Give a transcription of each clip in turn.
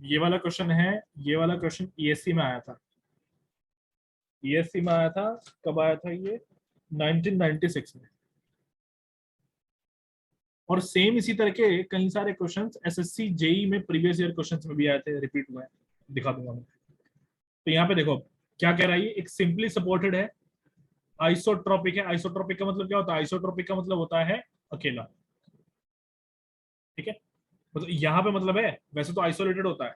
ये वाला क्वेश्चन है, ये वाला क्वेश्चन ईएससी में आया था। ईएससी में आया था, कब आया था ये? 1996 में। और सेम इसी तरह के कई सारे क्वेश्चंस एसएससी जेई में प्रीवियस ईयर क्वेश्चंस में भी आए थे, रिपीट हुए हैं। दिखा दूंगा मैं। तो यहाँ पे देखो क्या कह रहा है, ये एक सिंपली सपोर्टेड है, आइसोट्रोपिक है। आइसोट्रोपिक का मतलब क्या होता है? आइसोट्रोपिक का मतलब होता है अकेला। ठीक है, मतलब यहाँ पे मतलब है, वैसे तो आइसोलेटेड होता है,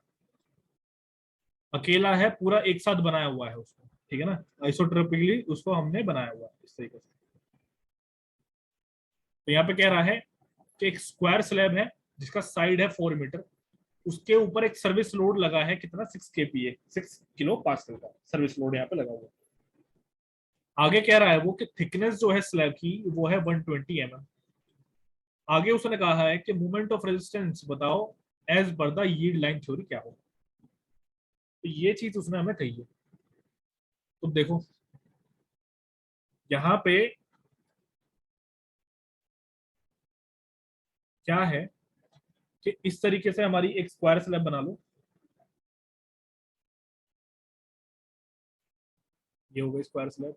अकेला है, पूरा एक साथ बनाया हुआ है उसको। ठीक है ना, आइसोट्रोपिकली उसको हमने बनाया हुआ है इस तरीके से। तो यहाँ पे कह रहा है कि एक स्क्वायर स्लैब है जिसका साइड है 4 मीटर, उसके ऊपर एक सर्विस लोड लगा है कितना? 6 kPa, 6 किलो पास्कल का सर्विस लोड यहाँ पे लगा हुआ है। आगे कह रहा है वो कि थिकनेस जो है स्लैब की वो है 120 mm। आगे उसने कहा है कि मोमेंट ऑफ रेजिस्टेंस बताओ as per the yield line theory क्या हो। तो ये चीज उसने हमें कही है। तो देखो यहाँ पे क्या है कि इस तरीके से हमारी एक स्क्वायर स्लैब बना लो। ये हो गई स्क्वायर स्लैब।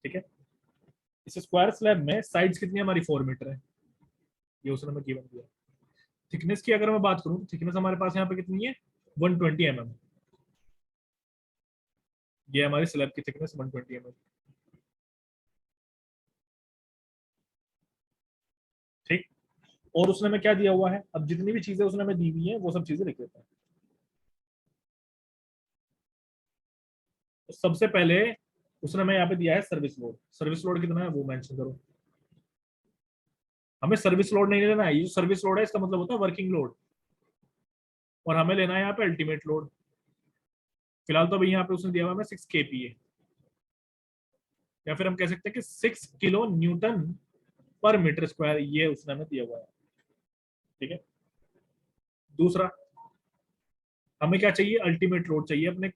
ठीक है, इस स्क्वायर स्लैब में साइड्स कितनी है हमारी? 4 मीटर है, ये उसने हमें गिवन दिया। थिकनेस की अगर मैं बात करूं तो थिकनेस हमारे पास यहाँ पे कितनी है? 120 mm। ये हमारी स्लैब की थिकनेस 120 mm। ठीक, और उसने हमें क्या दिया हुआ है? अब जितनी भी चीजें उसने हमें दी हुई है वो सब चीजें लिख देते हैं। तो सबसे पहले उसने हमें यहाँ पे दिया है सर्विस लोड। सर्विस लोड कितना है वो मेंशन करो। हमें सर्विस लोड नहीं लेना है, ये जो सर्विस लोड है इसका मतलब होता है वर्किंग लोड, और हमें लेना है यहाँ पे अल्टीमेट लोड। फिलहाल तो अभी यहाँ पे उसने दिया हुआ है हमें 6 kPa, या फिर हम कह सकते हैं कि 6 किलो न्यूटन पर मीटर स्क्वायर, ये उसने हमें दिया हुआ है। ठीक है, दूसरा हमें क्या चाहिए? अल्टीमेट लोड चाहिए अपने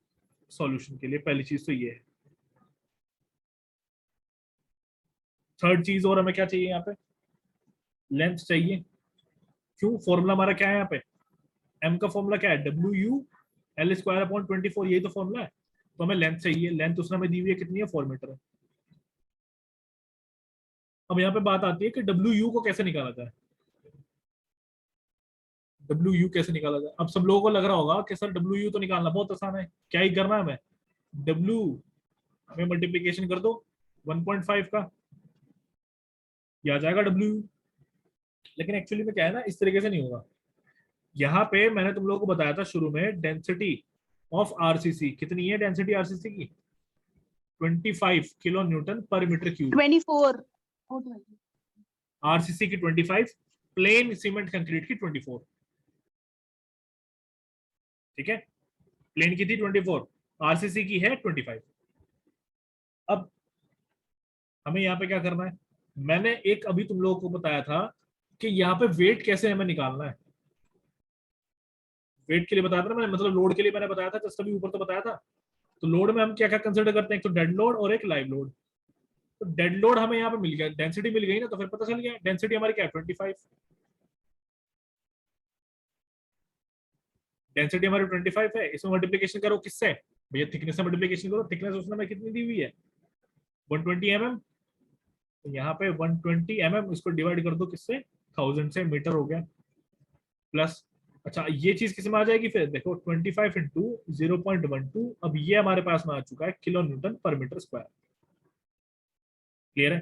सॉल्यूशन के लिए, पहली चीज तो ये है। थर्ड चीज और हमें क्या चाहिए यहाँ पे? लेंथ चाहिए। क्यों? फॉर्मूला हमारा क्या है यहाँ पे? एम का फॉर्मूला क्या है? WU L² अपॉन 24, यही तो फॉर्मूला है। तो हमें लेंथ चाहिए, लेंथ उसने हमें दी हुई है कितनी है? 4 मीटर है। अब यहाँ पे बात आती है कि WU को कैसे निकाला जाए। WU कैसे निकाला जाए? अब सब लोगों को लग रहा होगा कि सर WU तो निकालना बहुत आसान है, क्या ही करना है हमें? W में मल्टीप्लीकेशन कर दो 1.5 का, ये आ जाएगा WU। लेकिन एक्चुअली में क्या है ना, इस तरीके से नहीं होगा। यहाँ पे मैंने तुम लोगों को बताया था शुरू में, डेंसिटी ऑफ आरसीसी कितनी है? डेंसिटी आरसीसी की 25 किलो न्यूटन पर मीटर क्यूब। 24। आरसीसी की 25, प्लेन सीमेंट कंक्रीट की 24। ठीक है, प्लेन की थी 24, आरसीसी की है 25। अब हमें यहाँ पे क्या करना है? मैंने एक अभी तुम लोगों को बताया था कि यहाँ पे वेट कैसे हमें निकालना है। वेट के लिए बताया था ना मैंने, मतलब लोड के लिए मैंने बताया था, जस्ट अभी ऊपर तो बताया था। तो लोड में हम क्या क्या कंसिडर करते हैं? एक तो डेड लोड और एक लाइव लोड। तो डेड लोड हमें यहाँ पे मिल गया, डेंसिटी मिल गई ना, तो फिर पता चल गया डेंसिटी हमारी क्या है? 25। डेंसिटी हमारी 25 है, इसमें मल्टीप्लीकेशन करो किससे? भैया थिकनेस से मल्टीप्लीकेशन करो। थिकनेस उसने हमें कितनी दी हुई है? 120 mm। तो यहाँ पे 120 mm, इसको डिवाइड कर दो किससे? 1000 से, मीटर हो गया, प्लस। अच्छा ये चीज किस में आ जाएगी फिर? देखो 25 × 0.12, अब ये हमारे पास में आ चुका है किलो न्यूटन पर मीटर स्क्वायर। क्लियर है?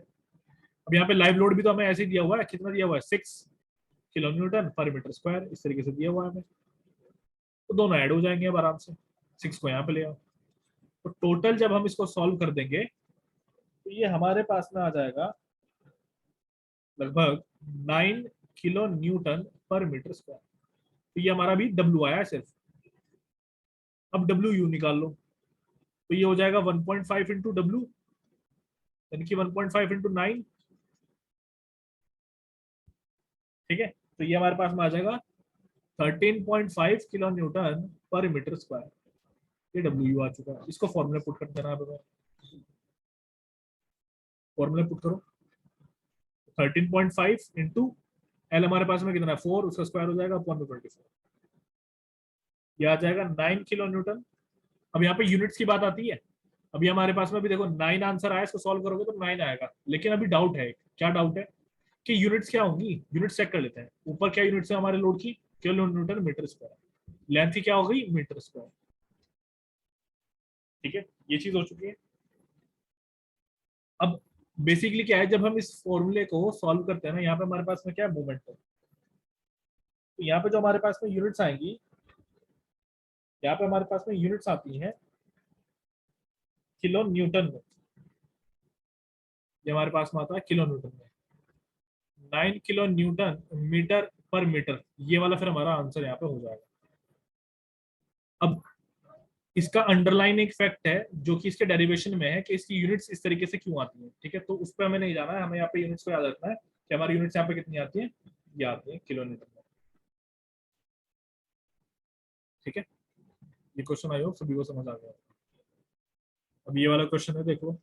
अब यहाँ पे लाइव लोड भी तो हमें ऐसे ही दिया हुआ है, कितना दिया हुआ है? 6 किलो न्यूटन पर मीटर स्क्वायर, इस तरीके से दिया हुआ है हमें। तो दोनों ऐड हो जाएंगे अब आराम से, 6 को यहाँ पे ले आओ। तो टोटल जब हम इसको सॉल्व कर देंगे तो ये हमारे पास में आ जाएगा लगभग 9 किलो न्यूटन पर मीटर स्क्वायर। तो ये हमारा भी डब्ल्यू आया है सिर्फ। अब डब्ल्यू यू निकाल लो, तो ये हो जाएगा 1.5 इंटू डब्ल्यू, यानी कि 1.5 इंटू 9। ठीक है, तो ये हमारे पास में आ जाएगा 13.5 किलो न्यूटन पर मीटर स्क्वायर। ये डब्ल्यू यू आ चुका है, इसको फॉर्मूला पुट कर देना है। फॉर्मूला पुट करो, 13.5 इंटू एल हमारे पास में कितना है? 4, उसका स्क्वायर हो जाएगा 1/24। ये आ जाएगा 9 किलो न्यूटन। अब यहाँ पे यूनिट्स की बात आती है। अभी हमारे पास में भी देखो 9 आंसर आया, इसको सॉल्व करोगे तो 9 आएगा, लेकिन अभी डाउट है। क्या डाउट है कि यूनिट्स क्या होंगी? यूनिट्स चेक कर लेते हैं। ऊपर क्या यूनिट्स है हमारे लोड की? Kilo newton metre square. Length की क्या हो गई? Metre square. ठीक है, ये चीज हो चुकी है। अब बेसिकली क्या है, जब हम इस फॉर्मूले को सॉल्व करते हैं ना, यहाँ पे हमारे पास में क्या है? मोमेंट है। तो यहाँ पे जो हमारे पास में यूनिट्स आएंगी, यहाँ पे हमारे पास में यूनिट्स आती हैं किलो न्यूटन में। ये हमारे पास में आता है किलो न्यूटन में। 9 किलो न्यूटन मीटर पर मीटर, ये वाला फिर हमारा आंसर यहाँ पे हो जाएगा। अब इसका अंडरलाइन एक फैक्ट है जो कि इसके डेरिवेशन में है कि इसकी यूनिट्स इस तरीके से क्यों आती हैं। ठीक है, तो उस पर हमें नहीं जाना है, हमें यहाँ पे यूनिट्स को याद रखना है कि हमारी यूनिट्स यहाँ पे कितनी आती है? ये आती है किलो न्यूटन में। ठीक है, ये क्वेश्चन आई होप सभी को समझ आ गया। अब ये वाला क्वेश्चन है, देखो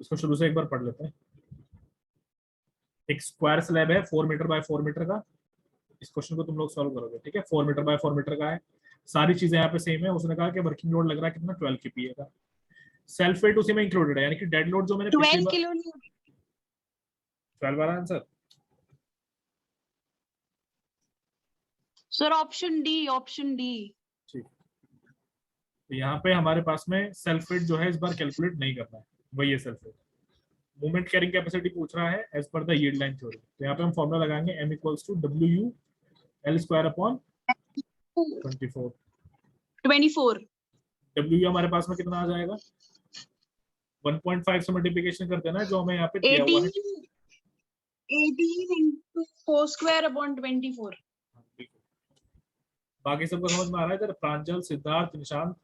इसको शुरू से एक बार पढ़ लेते हैं। एक स्क्वायर स्लैब है 4 मीटर बाय 4 मीटर का। इस क्वेश्चन को तुम लोग सॉल्व करोगे। ठीक है, 4 मीटर बाय 4 मीटर का है। सारी चीजें यहाँ पे सेम है। उसने कहा कि वर्किंग लोड लग रहा है कितना? 12 kPa का। सेल्फ वेट उसी में इंक्लूडेड है, यानी कि डेड लोड जो मैंने पिछली 12 बार किलो 12 वाला answer. Sir option D, option D. ठीक, तो यहाँ पे हमारे पास में सेल्फ वेट जो है इस बार कैलकुलेट नहीं करना है, वही है self weight. Moment carrying capacity पूछ रहा है as per the yield line theory. तो यहाँ पे हम फॉर्मूला लगाएंगे m equals to W L square upon 24। 24। W हमारे पास में कितना आ जाएगा? 1.5 से मल्टीप्लीकेशन कर देना है जो हमें यहाँ पे दिया हुआ है। 18 into 4 square upon 24। बाकी सबको समझ में आ रहा है? इधर प्रांजल, सिद्धार्थ, निशांत